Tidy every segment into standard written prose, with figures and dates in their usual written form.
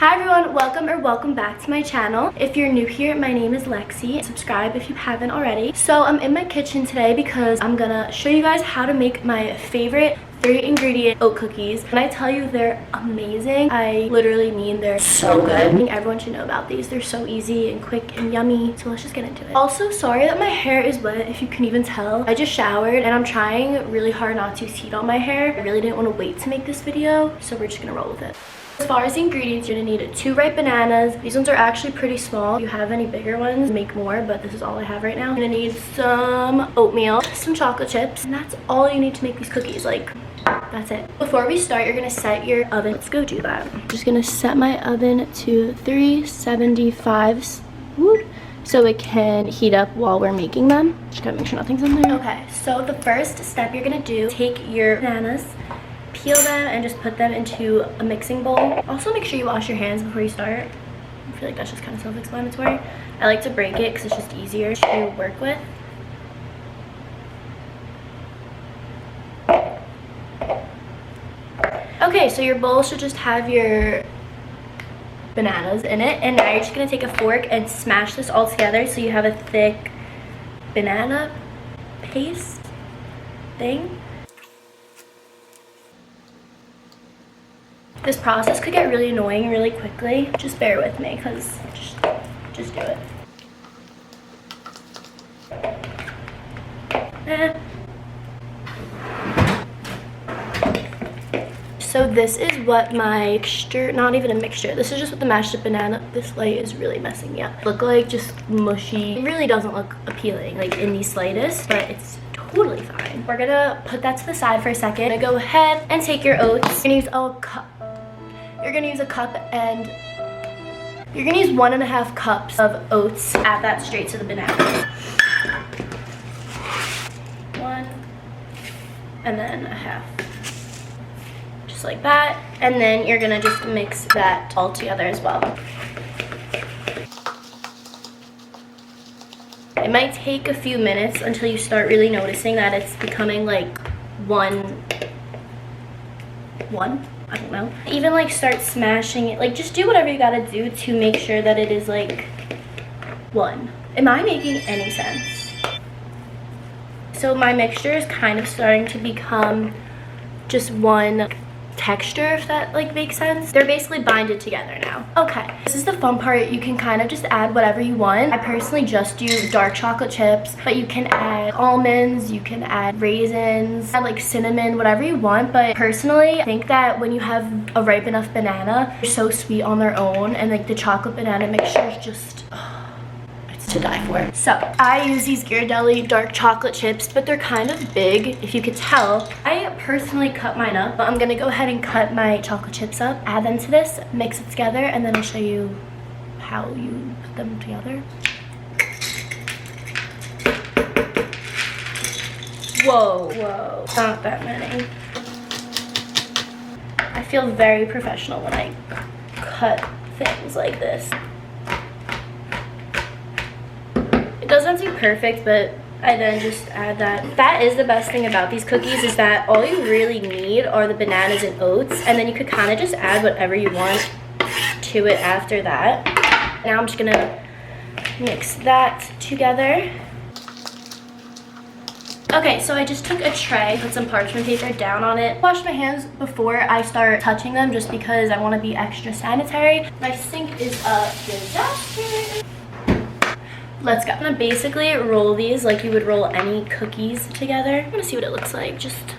Hi everyone, welcome back to my channel. If you're new here, my name is Lexi. Subscribe if you haven't already. So I'm in my kitchen today because I'm gonna show you guys how to make my favorite 3-ingredient oat cookies. When I tell you they're amazing, I literally mean they're so good. I think everyone should know about these. They're so easy and quick and yummy. So let's just get into it. Also, sorry that my hair is wet, if you can even tell. I just showered and I'm trying really hard not to heat on my hair. I really didn't want to wait to make this video, so we're just gonna roll with it. As far as the ingredients, you're gonna need 2 ripe bananas. These ones are actually pretty small. If you have any bigger ones, make more, but this is all I have right now. You're gonna need some oatmeal, some chocolate chips, and that's all you need to make these cookies. Like, that's it. Before we start, you're gonna set your oven. Let's go do that. I'm just gonna set my oven to 375 so it can heat up while we're making them. Just gotta make sure nothing's in there. Okay, so the first step you're gonna do, take your bananas, peel them, and just put them into a mixing bowl. Also, make sure you wash your hands before you start. I feel like that's just kind of self-explanatory. I like to break it because it's just easier to work with. Okay, so your bowl should just have your bananas in it, and now you're just gonna take a fork and smash this all together so you have a thick banana paste thing. This process could get really annoying really quickly. Just bear with me, because just do it. So this is what my mixture, not even a mixture, this is just what the mashed up banana, this light is really messing me up. Look like just mushy. It really doesn't look appealing, like in the slightest, but it's totally fine. We're gonna put that to the side for a second. You're gonna go ahead and take your oats. You're gonna use a cup. You're gonna use a cup, and you're gonna use 1.5 cups of oats. Add that straight to the bananas. 1 and then a half. Just like that. And then you're gonna just mix that all together as well. It might take a few minutes until you start really noticing that it's becoming like one, I don't know. Even like start smashing it, like just do whatever you gotta do to make sure that it is like one. Am I making any sense? So my mixture is kind of starting to become just one texture, if that like makes sense. They're basically binded together now. Okay, this is the fun part. You can kind of just add whatever you want. I personally just do dark chocolate chips, but you can add almonds, you can add raisins, add like cinnamon, whatever you want. But personally, I think that when you have a ripe enough banana, they're so sweet on their own, and like the chocolate banana mixture is just to die for. So I use these Ghirardelli dark chocolate chips, but they're kind of big, if you could tell. I personally cut mine up, but I'm gonna go ahead and cut my chocolate chips up, add them to this, mix it together, and then I'll show you how you put them together. Whoa, not that many. I feel very professional when I cut things like this. It doesn't seem perfect, but I then just add that. That is the best thing about these cookies, is that all you really need are the bananas and oats, and then you could kind of just add whatever you want to it after that. Now I'm just gonna mix that together. Okay, so I just took a tray, put some parchment paper down on it, washed my hands before I start touching them just because I want to be extra sanitary. My sink is a disaster. Let's go. I'm gonna basically roll these like you would roll any cookies together. I'm gonna see what it looks like, just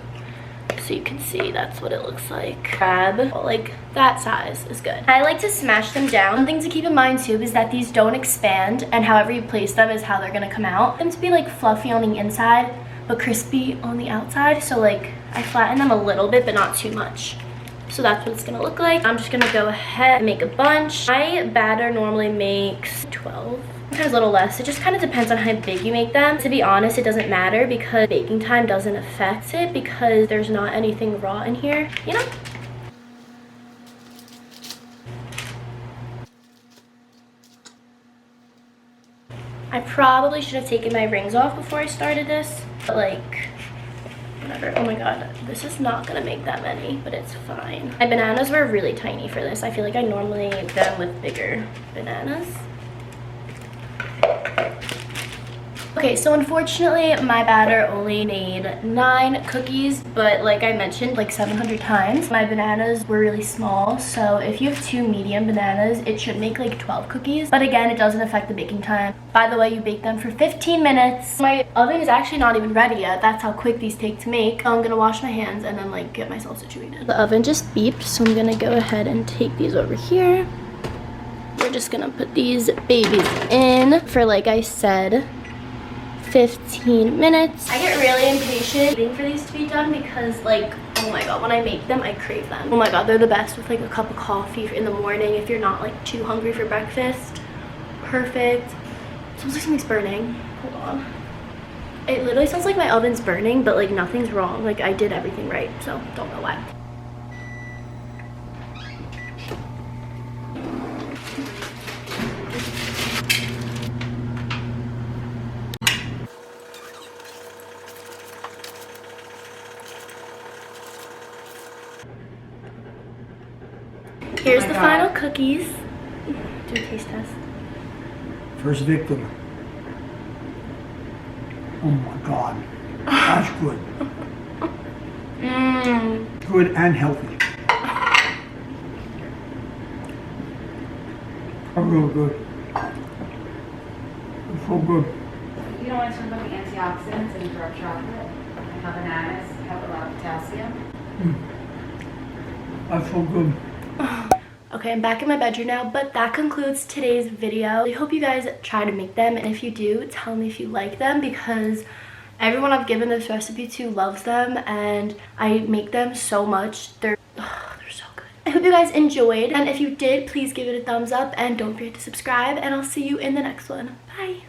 so you can see. That's what it looks like. Grab, like that size is good. I like to smash them down. One thing to keep in mind too is that these don't expand, and however you place them is how they're gonna come out. Them to be like fluffy on the inside, but crispy on the outside. So like I flatten them a little bit, but not too much. So that's what it's gonna look like. I'm just gonna go ahead and make a bunch. My batter normally makes 12. Sometimes a little less. It just kind of depends on how big you make them. To be honest, it doesn't matter because baking time doesn't affect it because there's not anything raw in here, you know? I probably should have taken my rings off before I started this, but like whatever. Oh my god, this is not gonna make that many, but it's fine. My bananas were really tiny for this. I feel like I normally make them with bigger bananas. Okay, so unfortunately my batter only made 9 cookies, but like I mentioned like 700 times, my bananas were really small. So if you have 2 medium bananas, it should make like 12 cookies. But again, it doesn't affect the baking time. By the way, you bake them for 15 minutes. My oven is actually not even ready yet. That's how quick these take to make. So I'm gonna wash my hands and then like get myself situated. The oven just beeped, so I'm gonna go ahead and take these over here. We're just gonna put these babies in for, like I said, 15 minutes. I get really impatient waiting for these to be done because, like, oh my god, when I make them, I crave them. Oh my god, they're the best with like a cup of coffee in the morning if you're not like too hungry for breakfast. Perfect. It smells like something's burning. Hold on. It literally sounds like my oven's burning, but like nothing's wrong. Like I did everything right, so don't know why. Here's the final cookies. Do a taste test. First victim. Oh my god. That's good. Good and healthy. Oh, real good. It's so good. You don't want to talk about the antioxidants in dark chocolate? And how bananas have a lot of potassium? That's so good. Okay, I'm back in my bedroom now, but that concludes today's video. I hope you guys try to make them, and if you do, tell me if you like them, because everyone I've given this recipe to loves them, and I make them so much. They're so good. I hope you guys enjoyed, and if you did, please give it a thumbs up, and don't forget to subscribe, and I'll see you in the next one. Bye!